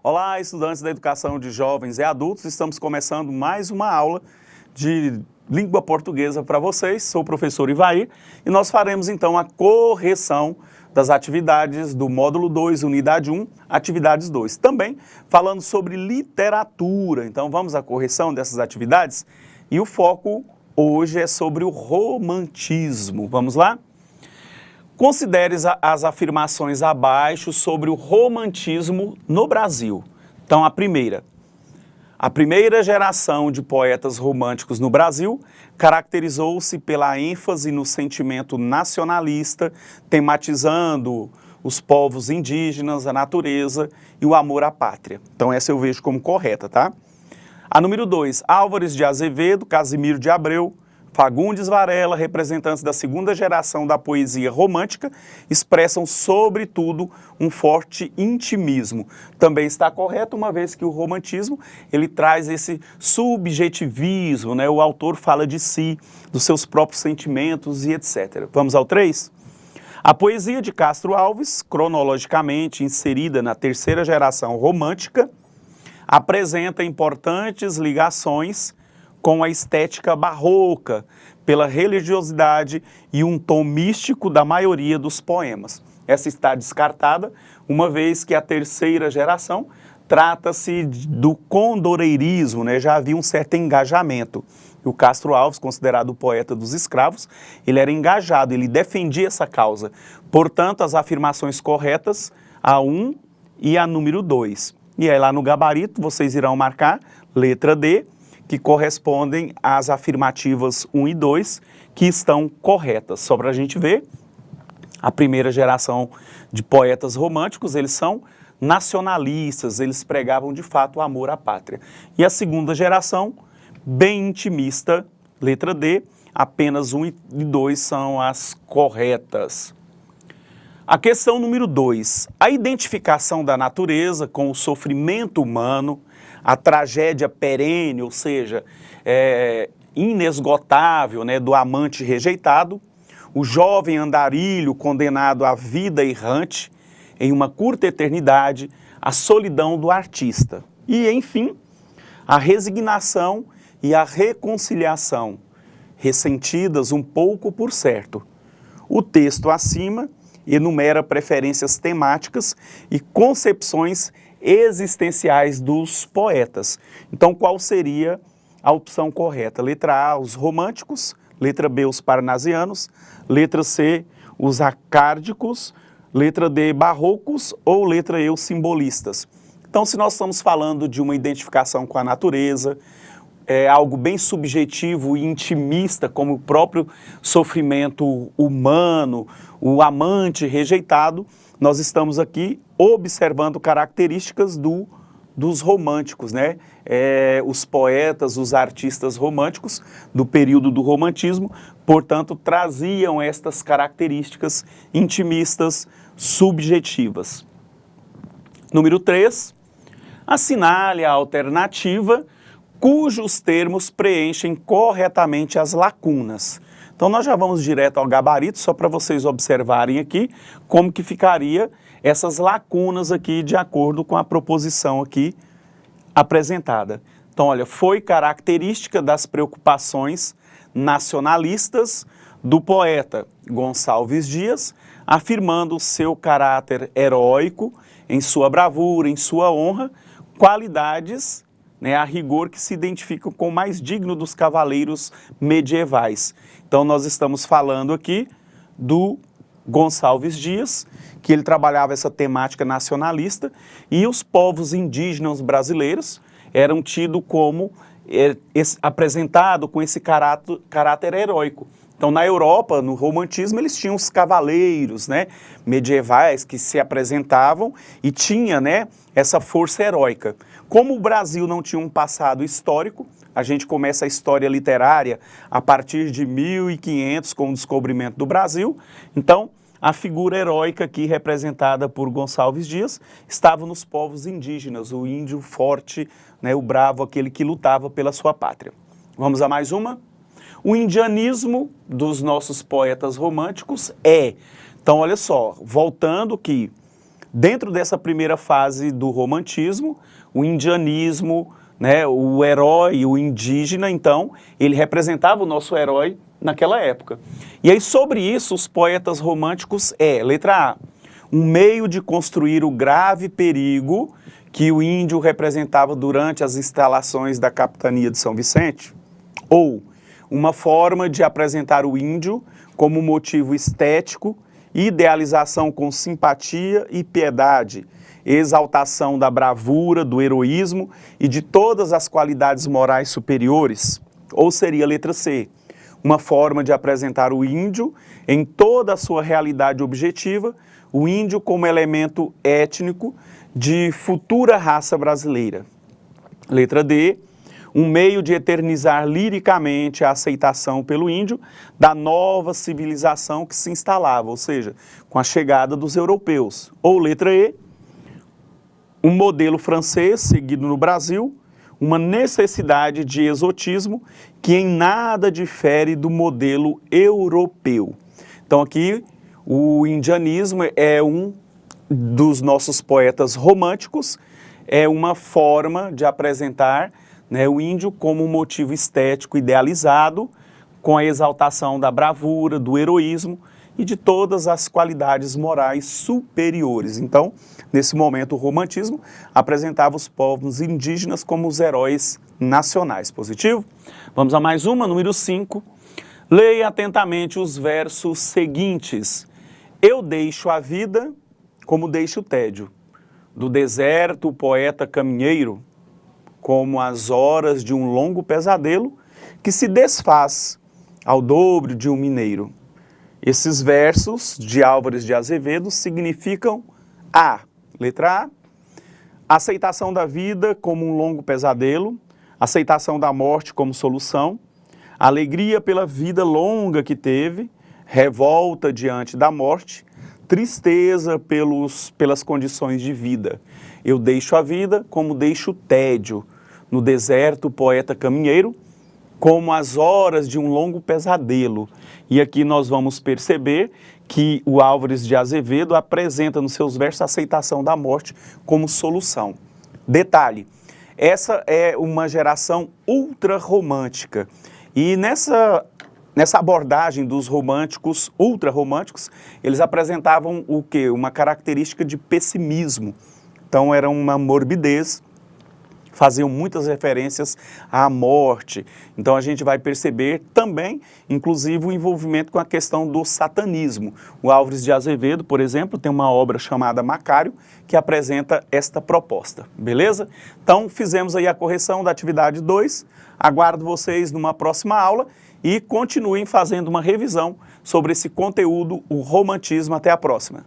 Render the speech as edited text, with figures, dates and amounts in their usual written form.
Olá, estudantes da educação de jovens e adultos, estamos começando mais uma aula de língua portuguesa para vocês. Sou o professor Ivair e nós faremos então a correção das atividades do módulo 2, unidade 1, atividades 2. Também falando sobre literatura, então vamos à correção dessas atividades e o foco hoje é sobre o romantismo. Vamos lá? Considere as afirmações abaixo sobre o romantismo no Brasil. Então, a primeira geração de poetas românticos no Brasil caracterizou-se pela ênfase no sentimento nacionalista, tematizando os povos indígenas, a natureza e o amor à pátria. Então, essa eu vejo como correta, tá? A número 2, Álvares de Azevedo, Casimiro de Abreu, Fagundes Varela, representantes da segunda geração da poesia romântica, expressam, sobretudo, um forte intimismo. Também está correto, uma vez que o romantismo ele traz esse subjetivismo, né? O autor fala de si, dos seus próprios sentimentos e etc. Vamos ao 3? A poesia de Castro Alves, cronologicamente inserida na terceira geração romântica, apresenta importantes ligações com a estética barroca, pela religiosidade e um tom místico da maioria dos poemas. Essa está descartada, uma vez que a terceira geração trata-se do condoreirismo, né? Já havia um certo engajamento. E o Castro Alves, considerado o poeta dos escravos, ele era engajado, ele defendia essa causa. Portanto, as afirmações corretas, a 1 e a número 2. E aí lá no gabarito vocês irão marcar letra D, que correspondem às afirmativas 1 e 2, que estão corretas. Só para a gente ver, a primeira geração de poetas românticos, eles são nacionalistas, eles pregavam de fato o amor à pátria. E a segunda geração, bem intimista, letra D, apenas 1 e 2 são as corretas. A questão número 2, a identificação da natureza com o sofrimento humano, a tragédia perene, ou seja, inesgotável, né, do amante rejeitado, o jovem andarilho condenado à vida errante em uma curta eternidade, a solidão do artista. E, enfim, a resignação e a reconciliação, ressentidas um pouco por certo. O texto acima enumera preferências temáticas e concepções existenciais dos poetas. Então, qual seria a opção correta? Letra A, os românticos, letra B, os parnasianos, letra C, os acárdicos, letra D, barrocos ou letra E, os simbolistas. Então, se nós estamos falando de uma identificação com a natureza, algo bem subjetivo e intimista, como o próprio sofrimento humano, o amante rejeitado, nós estamos aqui observando características dos românticos, né? Os poetas, os artistas românticos do período do romantismo, portanto, traziam estas características intimistas, subjetivas. Número 3, assinale a alternativa cujos termos preenchem corretamente as lacunas. Então, nós já vamos direto ao gabarito, só para vocês observarem aqui como que ficaria essas lacunas aqui de acordo com a proposição aqui apresentada. Então, olha, foi característica das preocupações nacionalistas do poeta Gonçalves Dias, afirmando seu caráter heróico em sua bravura, em sua honra, qualidades, né, a rigor que se identificam com o mais digno dos cavaleiros medievais. Então, nós estamos falando aqui do Gonçalves Dias, que ele trabalhava essa temática nacionalista, e os povos indígenas brasileiros eram tidos como apresentado com esse caráter heróico. Então, na Europa, no romantismo, eles tinham os cavaleiros, né, medievais que se apresentavam e tinha, né, essa força heróica. Como o Brasil não tinha um passado histórico, a gente começa a história literária a partir de 1500, com o descobrimento do Brasil. Então, a figura heróica aqui representada por Gonçalves Dias estava nos povos indígenas, o índio forte, né, o bravo, aquele que lutava pela sua pátria. Vamos a mais uma? O indianismo dos nossos poetas românticos então olha só, voltando que Dentro dessa primeira fase do romantismo, o indianismo, né, o herói, o indígena, então, ele representava o nosso herói naquela época. E aí, sobre isso, os poetas românticos letra A, um meio de construir o grave perigo que o índio representava durante as instalações da capitania de São Vicente, ou uma forma de apresentar o índio como motivo estético, idealização com simpatia e piedade, exaltação da bravura, do heroísmo e de todas as qualidades morais superiores, ou seria a letra C, uma forma de apresentar o índio em toda a sua realidade objetiva, o índio como elemento étnico de futura raça brasileira. Letra D, um meio de eternizar liricamente a aceitação pelo índio da nova civilização que se instalava, ou seja, com a chegada dos europeus. Ou letra E, um modelo francês seguido no Brasil, uma necessidade de exotismo que em nada difere do modelo europeu. Então aqui o indianismo é um dos nossos poetas românticos, é uma forma de apresentar, né, o índio como um motivo estético idealizado, com a exaltação da bravura, do heroísmo e de todas as qualidades morais superiores. Então, nesse momento, o romantismo apresentava os povos indígenas como os heróis nacionais. Positivo? Vamos a mais uma, número 5. Leia atentamente os versos seguintes. Eu deixo a vida como deixo o tédio. Do deserto, o poeta caminheiro, como as horas de um longo pesadelo que se desfaz ao dobro de um mineiro. Esses versos de Álvares de Azevedo significam A, letra A, aceitação da vida como um longo pesadelo, aceitação da morte como solução, alegria pela vida longa que teve, revolta diante da morte, tristeza pelas condições de vida. Eu deixo a vida como deixo o tédio. No deserto, o poeta caminheiro, como as horas de um longo pesadelo. E aqui nós vamos perceber que o Álvares de Azevedo apresenta nos seus versos a aceitação da morte como solução. Detalhe, essa é uma geração ultra-romântica. E nessa abordagem dos românticos, ultra-românticos, eles apresentavam o quê? Uma característica de pessimismo. Então era uma morbidez, faziam muitas referências à morte. Então a gente vai perceber também, inclusive, o envolvimento com a questão do satanismo. O Álvares de Azevedo, por exemplo, tem uma obra chamada Macário, que apresenta esta proposta, beleza? Então fizemos aí a correção da atividade 2, aguardo vocês numa próxima aula e continuem fazendo uma revisão sobre esse conteúdo, o romantismo. Até a próxima.